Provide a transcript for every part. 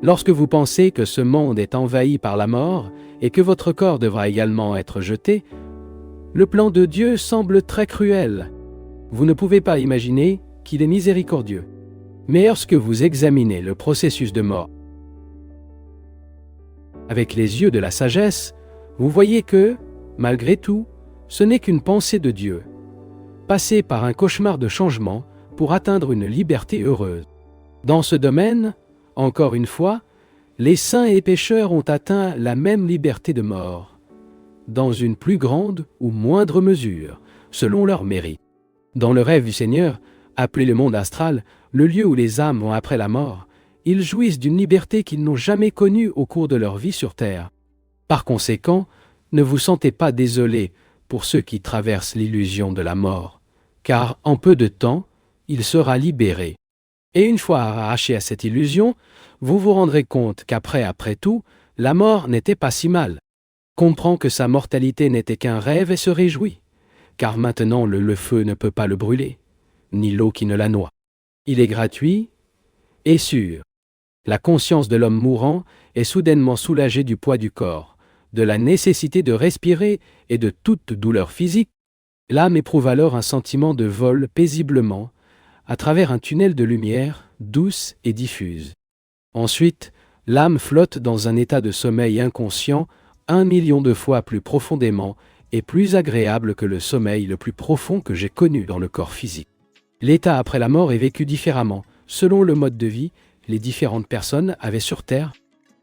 Lorsque vous pensez que ce monde est envahi par la mort et que votre corps devra également être jeté, le plan de Dieu semble très cruel. Vous ne pouvez pas imaginer qu'il est miséricordieux. Mais lorsque vous examinez le processus de mort avec les yeux de la sagesse, vous voyez que, malgré tout, ce n'est qu'une pensée de Dieu, passée par un cauchemar de changement pour atteindre une liberté heureuse. Dans ce domaine, encore une fois, les saints et pécheurs ont atteint la même liberté de mort, dans une plus grande ou moindre mesure, selon leur mérite. Dans le rêve du Seigneur, appelé le monde astral, le lieu où les âmes vont après la mort, ils jouissent d'une liberté qu'ils n'ont jamais connue au cours de leur vie sur Terre. Par conséquent, ne vous sentez pas désolé pour ceux qui traversent l'illusion de la mort, car en peu de temps, il sera libéré. Et une fois arraché à cette illusion, vous vous rendrez compte qu'après tout, la mort n'était pas si mal. Comprend que sa mortalité n'était qu'un rêve et se réjouit, car maintenant le feu ne peut pas le brûler, ni l'eau qui ne la noie. Il est gratuit et sûr. La conscience de l'homme mourant est soudainement soulagée du poids du corps, de la nécessité de respirer et de toute douleur physique. L'âme éprouve alors un sentiment de vol paisiblement, à travers un tunnel de lumière douce et diffuse. Ensuite, l'âme flotte dans un état de sommeil inconscient 1 million de fois plus profondément et plus agréable que le sommeil le plus profond que j'ai connu dans le corps physique. L'état après la mort est vécu différemment, selon le mode de vie les différentes personnes avaient sur Terre.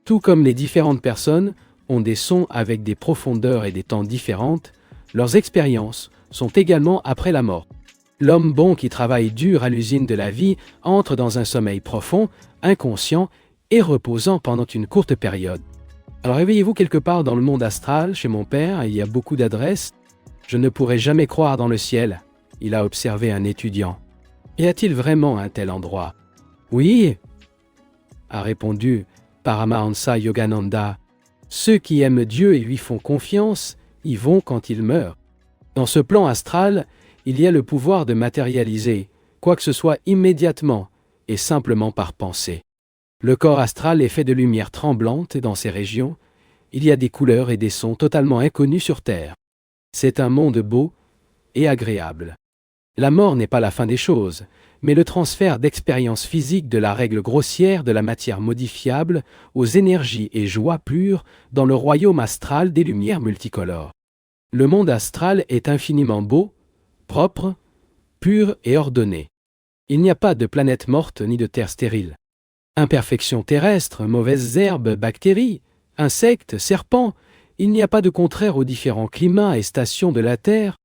Tout comme les différentes personnes ont des sons avec des profondeurs et des temps différentes, leurs expériences sont également après la mort. L'homme bon qui travaille dur à l'usine de la vie entre dans un sommeil profond, inconscient et reposant pendant une courte période. Alors réveillez-vous quelque part dans le monde astral, chez mon père, il y a beaucoup d'adresses. Je ne pourrais jamais croire dans le ciel, il a observé un étudiant. Y a-t-il vraiment un tel endroit? Oui, a répondu Paramahansa Yogananda. Ceux qui aiment Dieu et lui font confiance y vont quand ils meurent. Dans ce plan astral, il y a le pouvoir de matérialiser quoi que ce soit immédiatement et simplement par pensée. Le corps astral est fait de lumière tremblante et dans ces régions, il y a des couleurs et des sons totalement inconnus sur Terre. C'est un monde beau et agréable. La mort n'est pas la fin des choses, mais le transfert d'expériences physiques de la règle grossière de la matière modifiable aux énergies et joies pures dans le royaume astral des lumières multicolores. Le monde astral est infiniment beau, propre, pur et ordonné. Il n'y a pas de planète morte ni de terre stérile. Imperfections terrestres, mauvaises herbes, bactéries, insectes, serpents, il n'y a pas de contraire aux différents climats et stations de la Terre.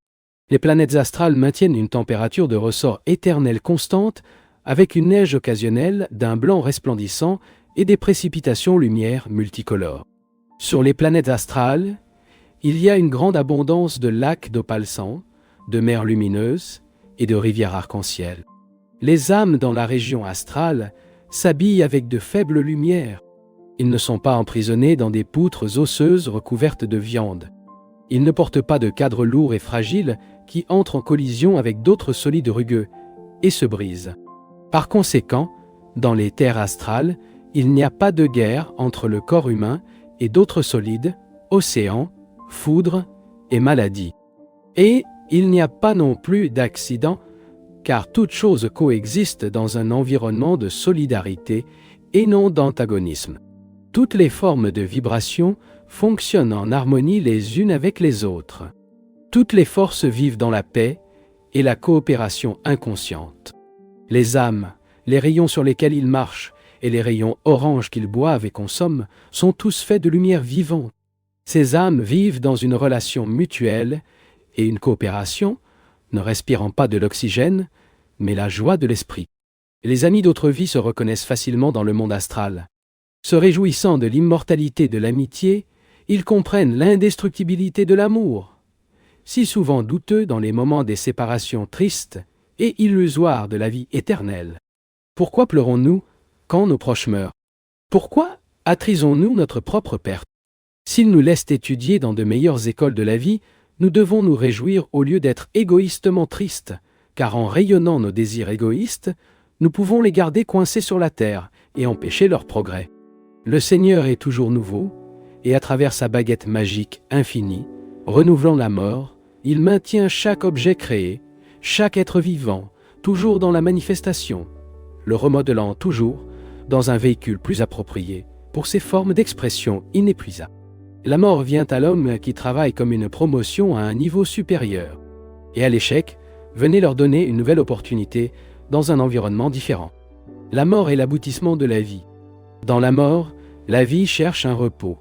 Les planètes astrales maintiennent une température de ressort éternelle constante, avec une neige occasionnelle d'un blanc resplendissant et des précipitations lumière multicolores. Sur les planètes astrales, il y a une grande abondance de lacs d'opalescent, de mers lumineuses et de rivières arc-en-ciel. Les âmes dans la région astrale s'habillent avec de faibles lumières. Ils ne sont pas emprisonnés dans des poutres osseuses recouvertes de viande. Ils ne portent pas de cadres lourds et fragiles qui entrent en collision avec d'autres solides rugueux et se brisent. Par conséquent, dans les terres astrales, il n'y a pas de guerre entre le corps humain et d'autres solides, océans, foudre et maladies. Et il n'y a pas non plus d'accidents, car toute chose coexiste dans un environnement de solidarité et non d'antagonisme. Toutes les formes de vibration fonctionnent en harmonie les unes avec les autres. Toutes les forces vivent dans la paix et la coopération inconsciente. Les âmes, les rayons sur lesquels ils marchent et les rayons orange qu'ils boivent et consomment sont tous faits de lumière vivante. Ces âmes vivent dans une relation mutuelle et une coopération, ne respirant pas de l'oxygène, mais la joie de l'esprit. Les amis d'autres vies se reconnaissent facilement dans le monde astral. Se réjouissant de l'immortalité de l'amitié, ils comprennent l'indestructibilité de l'amour. Si souvent douteux dans les moments des séparations tristes et illusoires de la vie éternelle. Pourquoi pleurons-nous quand nos proches meurent? Pourquoi attrisons-nous notre propre perte? S'ils nous laissent étudier dans de meilleures écoles de la vie, nous devons nous réjouir au lieu d'être égoïstement tristes, car en rayonnant nos désirs égoïstes, nous pouvons les garder coincés sur la terre et empêcher leur progrès. Le Seigneur est toujours nouveau, et à travers sa baguette magique infinie, renouvelant la mort, il maintient chaque objet créé, chaque être vivant, toujours dans la manifestation, le remodelant toujours dans un véhicule plus approprié pour ses formes d'expression inépuisables. La mort vient à l'homme qui travaille comme une promotion à un niveau supérieur. Et à l'échec, venez leur donner une nouvelle opportunité dans un environnement différent. La mort est l'aboutissement de la vie. Dans la mort, la vie cherche un repos,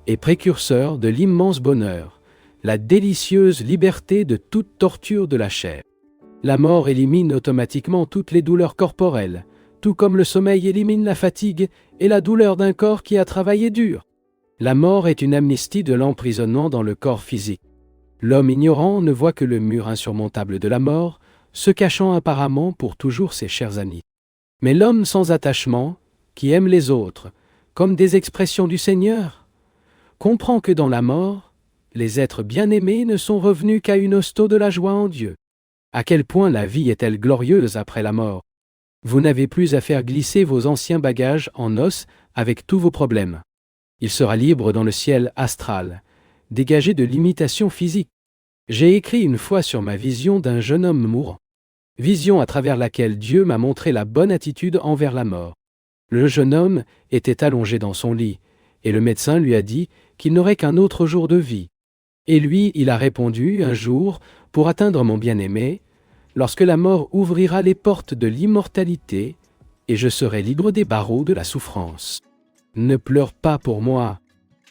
et précurseur de l'immense bonheur, la délicieuse liberté de toute torture de la chair. La mort élimine automatiquement toutes les douleurs corporelles, tout comme le sommeil élimine la fatigue et la douleur d'un corps qui a travaillé dur. La mort est une amnistie de l'emprisonnement dans le corps physique. L'homme ignorant ne voit que le mur insurmontable de la mort, se cachant apparemment pour toujours ses chers amis. Mais l'homme sans attachement, qui aime les autres, comme des expressions du Seigneur, comprend que dans la mort, les êtres bien-aimés ne sont revenus qu'à une hosto de la joie en Dieu. À quel point la vie est-elle glorieuse après la mort? Vous n'avez plus à faire glisser vos anciens bagages en os avec tous vos problèmes. Il sera libre dans le ciel astral, dégagé de limitations physiques. J'ai écrit une fois sur ma vision d'un jeune homme mourant. Vision à travers laquelle Dieu m'a montré la bonne attitude envers la mort. Le jeune homme était allongé dans son lit, et le médecin lui a dit qu'il n'aurait qu'un autre jour de vie. Et lui, il a répondu, un jour, pour atteindre mon bien-aimé, lorsque la mort ouvrira les portes de l'immortalité, et je serai libre des barreaux de la souffrance. Ne pleure pas pour moi.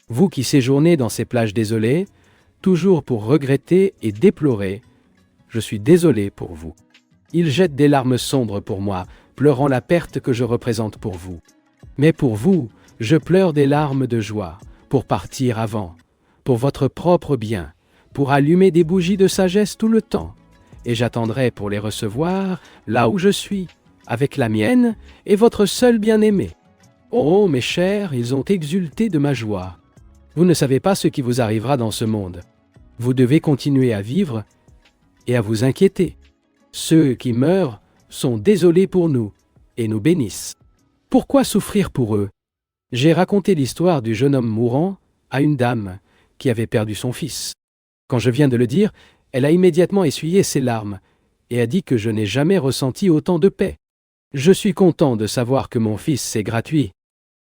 Vous qui séjournez dans ces plages désolées, toujours pour regretter et déplorer, je suis désolé pour vous. Il jette des larmes sombres pour moi, pleurant la perte que je représente pour vous. Mais pour vous, je pleure des larmes de joie, pour partir avant, pour votre propre bien, pour allumer des bougies de sagesse tout le temps, et j'attendrai pour les recevoir là où je suis, avec la mienne et votre seul bien-aimé. Oh, mes chers, ils ont exulté de ma joie. Vous ne savez pas ce qui vous arrivera dans ce monde. Vous devez continuer à vivre et à vous inquiéter. Ceux qui meurent sont désolés pour nous et nous bénissent. Pourquoi souffrir pour eux? J'ai raconté l'histoire du jeune homme mourant à une dame qui avait perdu son fils. Quand je viens de le dire, elle a immédiatement essuyé ses larmes et a dit que je n'ai jamais ressenti autant de paix. Je suis content de savoir que mon fils c'est gratuit.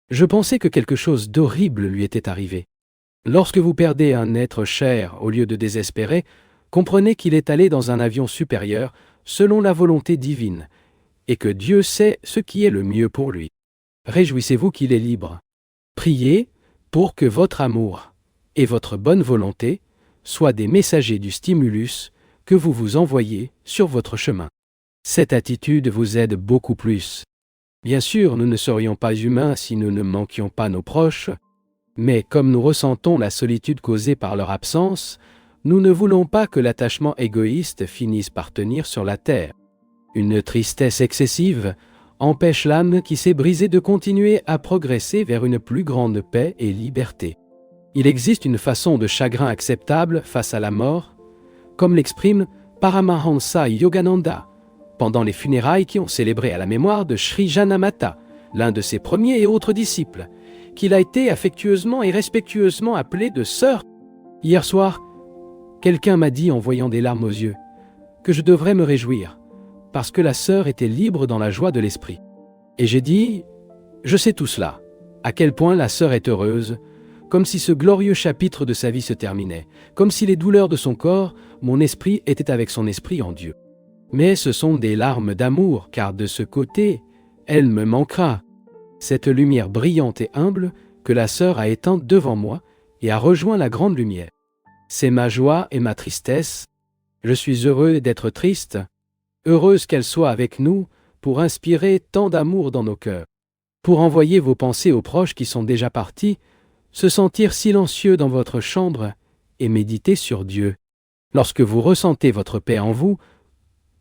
Je pensais que quelque chose d'horrible lui était arrivé. Lorsque vous perdez un être cher au lieu de désespérer, comprenez qu'il est allé dans un avion supérieur selon la volonté divine, et que Dieu sait ce qui est le mieux pour lui. Réjouissez-vous qu'il est libre. Priez pour que votre amour et votre bonne volonté soient des messagers du stimulus que vous vous envoyez sur votre chemin. Cette attitude vous aide beaucoup plus. Bien sûr, nous ne serions pas humains si nous ne manquions pas nos proches, mais comme nous ressentons la solitude causée par leur absence, nous ne voulons pas que l'attachement égoïste finisse par tenir sur la terre. Une tristesse excessive empêche l'âme qui s'est brisée de continuer à progresser vers une plus grande paix et liberté. Il existe une façon de chagrin acceptable face à la mort, comme l'exprime Paramahansa Yogananda, pendant les funérailles qui ont célébré à la mémoire de Sri Janamata, l'un de ses premiers et autres disciples, qu'il a été affectueusement et respectueusement appelé de sœur. Hier soir, quelqu'un m'a dit en voyant des larmes aux yeux que je devrais me réjouir, parce que la sœur était libre dans la joie de l'esprit. Et j'ai dit, je sais tout cela, à quel point la sœur est heureuse, comme si ce glorieux chapitre de sa vie se terminait, comme si les douleurs de son corps, mon esprit était avec son esprit en Dieu. Mais ce sont des larmes d'amour, car de ce côté, elle me manquera. Cette lumière brillante et humble que la sœur a éteinte devant moi et a rejoint la grande lumière. C'est ma joie et ma tristesse. Je suis heureux d'être triste, heureuse qu'elle soit avec nous pour inspirer tant d'amour dans nos cœurs, pour envoyer vos pensées aux proches qui sont déjà partis, se sentir silencieux dans votre chambre et méditer sur Dieu. Lorsque vous ressentez votre paix en vous,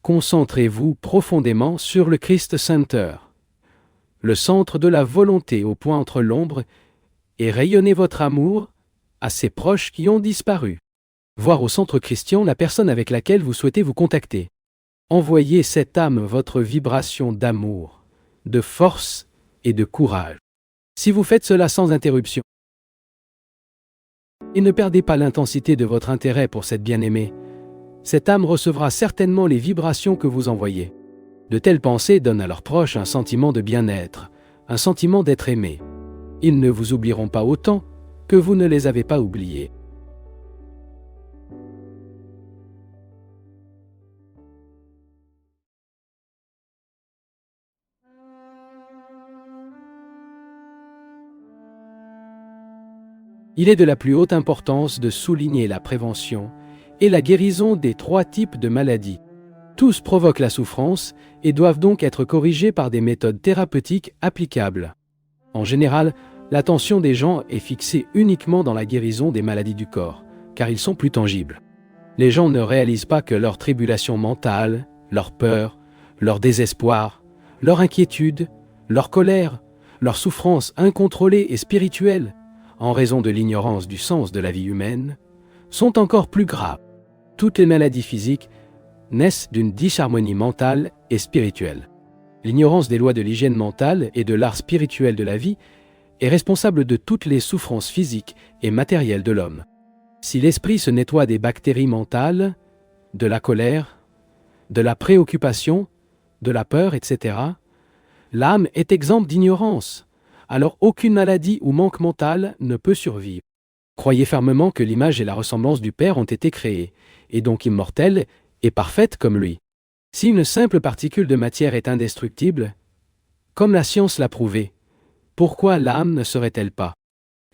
concentrez-vous profondément sur le Christ Center, le centre de la volonté au point entre l'ombre, et rayonnez votre amour à ces proches qui ont disparu. Voir au centre Christian la personne avec laquelle vous souhaitez vous contacter. Envoyez cette âme votre vibration d'amour, de force et de courage. Si vous faites cela sans interruption, et ne perdez pas l'intensité de votre intérêt pour cette bien-aimée, cette âme recevra certainement les vibrations que vous envoyez. De telles pensées donnent à leurs proches un sentiment de bien-être, un sentiment d'être aimé. Ils ne vous oublieront pas autant que vous ne les avez pas oubliés. Il est de la plus haute importance de souligner la prévention et la guérison des 3 types de maladies. Tous provoquent la souffrance et doivent donc être corrigés par des méthodes thérapeutiques applicables. En général, l'attention des gens est fixée uniquement dans la guérison des maladies du corps, car ils sont plus tangibles. Les gens ne réalisent pas que leur tribulation mentale, leur peur, leur désespoir, leur inquiétude, leur colère, leur souffrance incontrôlée et spirituelle, en raison de l'ignorance du sens de la vie humaine, sont encore plus graves. Toutes les maladies physiques naissent d'une disharmonie mentale et spirituelle. L'ignorance des lois de l'hygiène mentale et de l'art spirituel de la vie est responsable de toutes les souffrances physiques et matérielles de l'homme. Si l'esprit se nettoie des bactéries mentales, de la colère, de la préoccupation, de la peur, etc., l'âme est exempte d'ignorance, alors aucune maladie ou manque mental ne peut survivre. Croyez fermement que l'image et la ressemblance du Père ont été créées, et donc immortelles et parfaites comme lui. Si une simple particule de matière est indestructible, comme la science l'a prouvé, pourquoi l'âme ne serait-elle pas?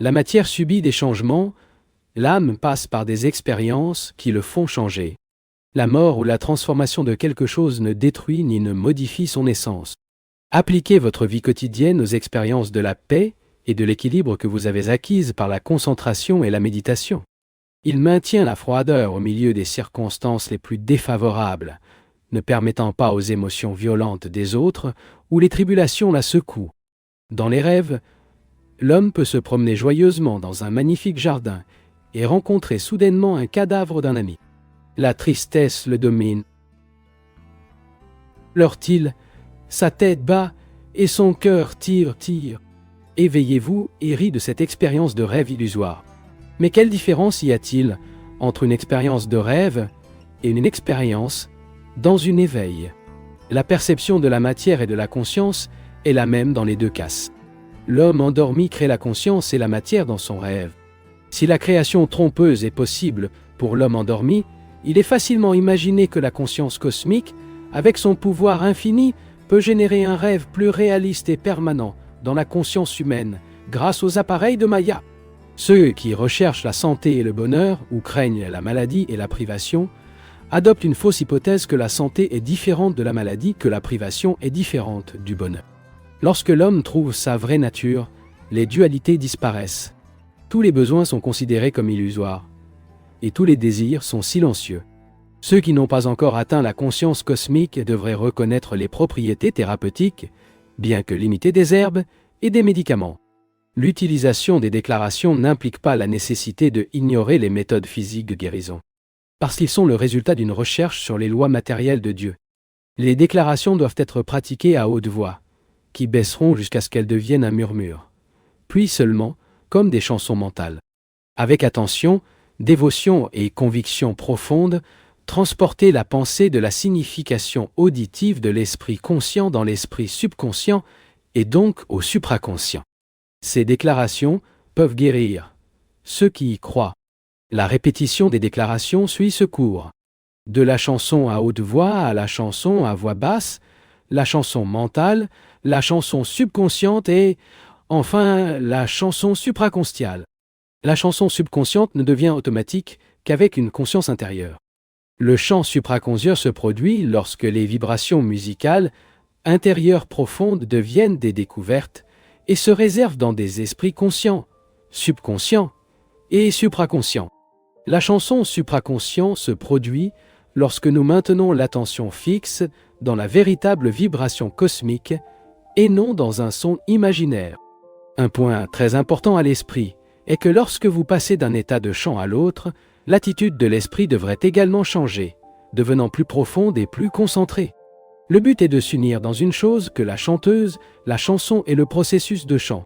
La matière subit des changements, l'âme passe par des expériences qui le font changer. La mort ou la transformation de quelque chose ne détruit ni ne modifie son essence. Appliquez votre vie quotidienne aux expériences de la paix et de l'équilibre que vous avez acquises par la concentration et la méditation. Il maintient la froideur au milieu des circonstances les plus défavorables, ne permettant pas aux émotions violentes des autres ou les tribulations la secouent. Dans les rêves, l'homme peut se promener joyeusement dans un magnifique jardin et rencontrer soudainement un cadavre d'un ami. La tristesse le domine. Pleure-t-il, sa tête bat et son cœur tire. Éveillez-vous et ris de cette expérience de rêve illusoire. Mais quelle différence y a-t-il entre une expérience de rêve et une expérience dans une éveil? La perception de la matière et de la conscience est la même dans les 2 cas. L'homme endormi crée la conscience et la matière dans son rêve. Si la création trompeuse est possible pour l'homme endormi, il est facilement imaginé que la conscience cosmique, avec son pouvoir infini, peut générer un rêve plus réaliste et permanent dans la conscience humaine grâce aux appareils de Maya. Ceux qui recherchent la santé et le bonheur ou craignent la maladie et la privation adoptent une fausse hypothèse que la santé est différente de la maladie, que la privation est différente du bonheur. Lorsque l'homme trouve sa vraie nature, les dualités disparaissent. Tous les besoins sont considérés comme illusoires et tous les désirs sont silencieux. Ceux qui n'ont pas encore atteint la conscience cosmique devraient reconnaître les propriétés thérapeutiques, bien que limitées, des herbes et des médicaments. L'utilisation des déclarations n'implique pas la nécessité de ignorer les méthodes physiques de guérison, parce qu'ils sont le résultat d'une recherche sur les lois matérielles de Dieu. Les déclarations doivent être pratiquées à haute voix, qui baisseront jusqu'à ce qu'elles deviennent un murmure, puis seulement comme des chansons mentales. Avec attention, dévotion et conviction profonde, transportez la pensée de la signification auditive de l'esprit conscient dans l'esprit subconscient et donc au supraconscient. Ces déclarations peuvent guérir ceux qui y croient. La répétition des déclarations suit ce cours. De la chanson à haute voix à la chanson à voix basse, la chanson mentale, la chanson subconsciente et, enfin, la chanson supraconsciente. La chanson subconsciente ne devient automatique qu'avec une conscience intérieure. Le chant supraconscient se produit lorsque les vibrations musicales intérieures profondes deviennent des découvertes et se réservent dans des esprits conscients, subconscients et supraconscients. La chanson supraconscient se produit lorsque nous maintenons l'attention fixe dans la véritable vibration cosmique et non dans un son imaginaire. Un point très important à l'esprit est que lorsque vous passez d'un état de chant à l'autre, l'attitude de l'esprit devrait également changer, devenant plus profonde et plus concentrée. Le but est de s'unir dans une chose que la chanteuse, la chanson et le processus de chant.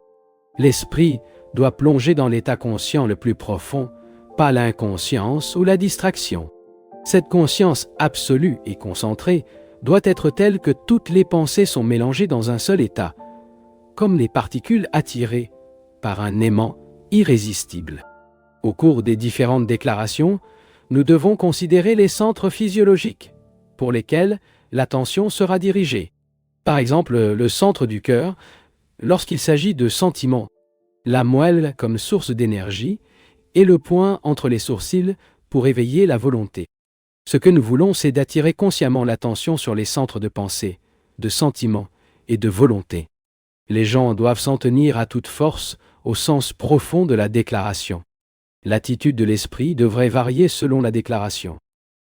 L'esprit doit plonger dans l'état conscient le plus profond, pas l'inconscience ou la distraction. Cette conscience absolue et concentrée doit être telle que toutes les pensées sont mélangées dans un seul état, comme les particules attirées par un aimant irrésistible. Au cours des différentes déclarations, nous devons considérer les centres physiologiques pour lesquels l'attention sera dirigée. Par exemple, le centre du cœur, lorsqu'il s'agit de sentiments, la moelle comme source d'énergie et le point entre les sourcils pour éveiller la volonté. Ce que nous voulons, c'est d'attirer consciemment l'attention sur les centres de pensée, de sentiments et de volonté. Les gens doivent s'en tenir à toute force au sens profond de la déclaration. L'attitude de l'esprit devrait varier selon la déclaration.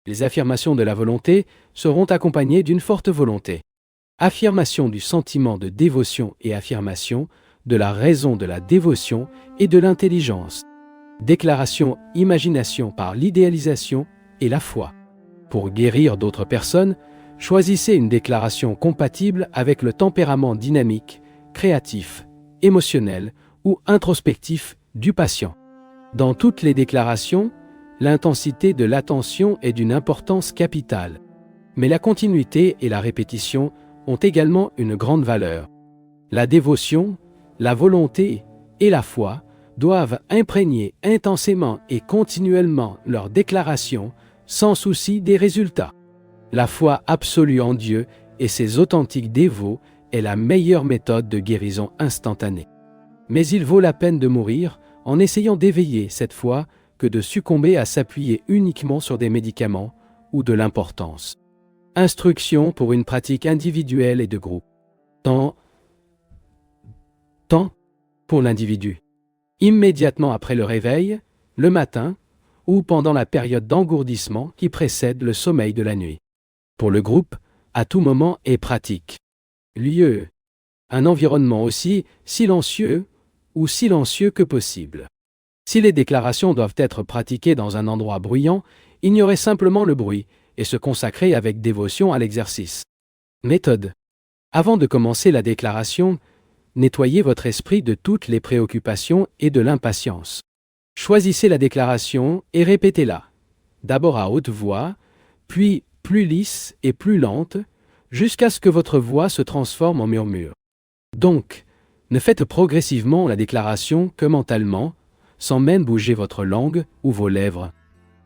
Les affirmations de la volonté seront accompagnées d'une forte volonté. Affirmation du sentiment de dévotion et affirmation de la raison de la dévotion et de l'intelligence. Déclaration imagination par l'idéalisation et la foi. Pour guérir d'autres personnes, choisissez une déclaration compatible avec le tempérament dynamique, créatif, émotionnel ou introspectif du patient. Dans toutes les déclarations, l'intensité de l'attention est d'une importance capitale. Mais la continuité et la répétition ont également une grande valeur. La dévotion, la volonté et la foi doivent imprégner intensément et continuellement leurs déclarations sans souci des résultats. La foi absolue en Dieu et ses authentiques dévots est la meilleure méthode de guérison instantanée. Mais il vaut la peine de mourir en essayant d'éveiller cette foi que de succomber à s'appuyer uniquement sur des médicaments ou de l'importance. Instruction pour une pratique individuelle et de groupe. Temps pour l'individu. Immédiatement après le réveil, le matin, ou pendant la période d'engourdissement qui précède le sommeil de la nuit. Pour le groupe, à tout moment et pratique. Lieu. Un environnement aussi silencieux ou silencieux que possible. Si les déclarations doivent être pratiquées dans un endroit bruyant, ignorez simplement le bruit et se consacrer avec dévotion à l'exercice. Méthode. Avant de commencer la déclaration, nettoyez votre esprit de toutes les préoccupations et de l'impatience. Choisissez la déclaration et répétez-la, d'abord à haute voix, puis plus lisse et plus lente, jusqu'à ce que votre voix se transforme en murmure. Donc, ne faites progressivement la déclaration que mentalement, sans même bouger votre langue ou vos lèvres.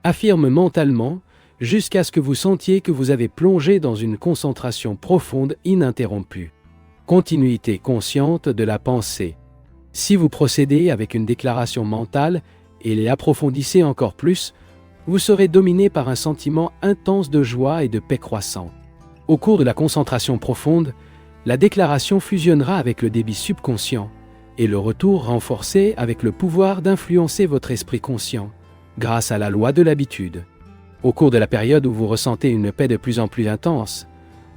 Affirme mentalement jusqu'à ce que vous sentiez que vous avez plongé dans une concentration profonde ininterrompue. Continuité consciente de la pensée. Si vous procédez avec une déclaration mentale et les approfondissez encore plus, vous serez dominé par un sentiment intense de joie et de paix croissante. Au cours de la concentration profonde, la déclaration fusionnera avec le débit subconscient et le retour renforcé avec le pouvoir d'influencer votre esprit conscient grâce à la loi de l'habitude. Au cours de la période où vous ressentez une paix de plus en plus intense,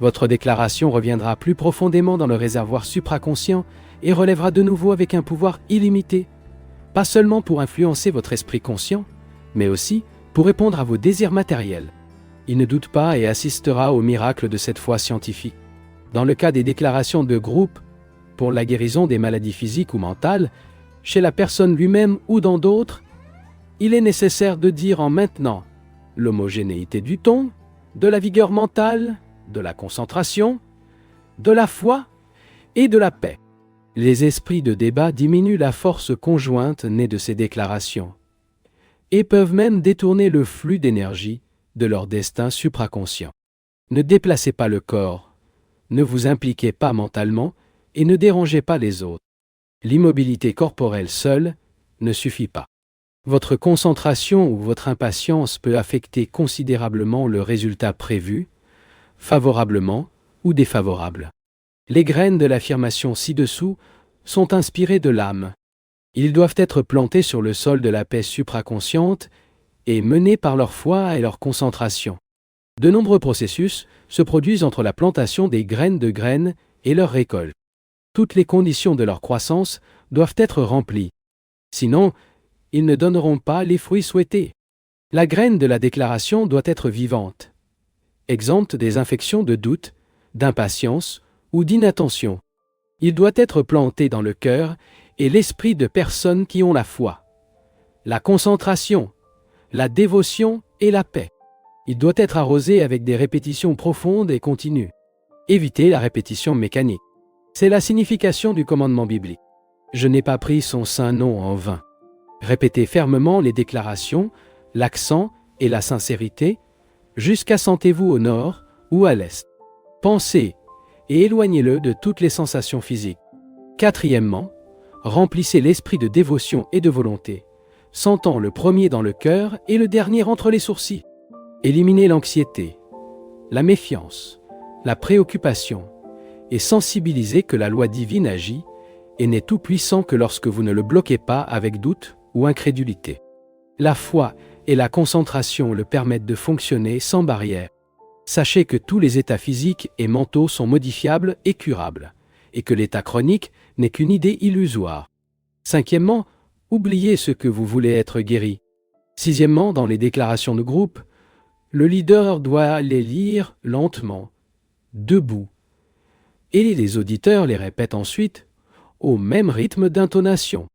votre déclaration reviendra plus profondément dans le réservoir supraconscient et relèvera de nouveau avec un pouvoir illimité, pas seulement pour influencer votre esprit conscient, mais aussi pour répondre à vos désirs matériels. Il ne doute pas et assistera au miracle de cette foi scientifique. Dans le cas des déclarations de groupe, pour la guérison des maladies physiques ou mentales, chez la personne lui-même ou dans d'autres, il est nécessaire de dire en maintenant l'homogénéité du ton, de la vigueur mentale, de la concentration, de la foi et de la paix. Les esprits de débat diminuent la force conjointe née de ces déclarations et peuvent même détourner le flux d'énergie de leur destin supraconscient. Ne déplacez pas le corps, ne vous impliquez pas mentalement et ne dérangez pas les autres. L'immobilité corporelle seule ne suffit pas. Votre concentration ou votre impatience peut affecter considérablement le résultat prévu, favorablement ou défavorable. Les graines de l'affirmation ci-dessous sont inspirées de l'âme. Ils doivent être plantés sur le sol de la paix supraconsciente et menés par leur foi et leur concentration. De nombreux processus se produisent entre la plantation des graines de graines et leur récolte. Toutes les conditions de leur croissance doivent être remplies. Sinon, ils ne donneront pas les fruits souhaités. La graine de la déclaration doit être vivante, exempte des infections de doute, d'impatience ou d'inattention. Il doit être planté dans le cœur et l'esprit de personnes qui ont la foi, la concentration, la dévotion et la paix. Il doit être arrosé avec des répétitions profondes et continues. Évitez la répétition mécanique. C'est la signification du commandement biblique. Je n'ai pas pris son saint nom en vain. Répétez fermement les déclarations, l'accent et la sincérité, jusqu'à sentez-vous au nord ou à l'est. Pensez et éloignez-le de toutes les sensations physiques. Quatrièmement, remplissez l'esprit de dévotion et de volonté, sentant le premier dans le cœur et le dernier entre les sourcils. Éliminez l'anxiété, la méfiance, la préoccupation, et sensibilisez que la loi divine agit et n'est tout puissant que lorsque vous ne le bloquez pas avec doute ou incrédulité. La foi et la concentration le permettent de fonctionner sans barrière. Sachez que tous les états physiques et mentaux sont modifiables et curables, et que l'état chronique n'est qu'une idée illusoire. Cinquièmement, oubliez ce que vous voulez être guéri. Sixièmement, dans les déclarations de groupe, le leader doit les lire lentement, debout, et les auditeurs les répètent ensuite au même rythme d'intonation.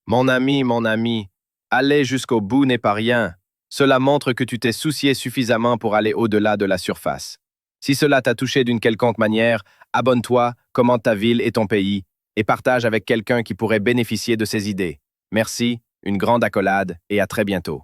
Mon ami, aller jusqu'au bout n'est pas rien. Cela montre que tu t'es soucié suffisamment pour aller au-delà de la surface. Si cela t'a touché d'une quelconque manière, abonne-toi, commente ta ville et ton pays, et partage avec quelqu'un qui pourrait bénéficier de ces idées. Merci, une grande accolade, et à très bientôt.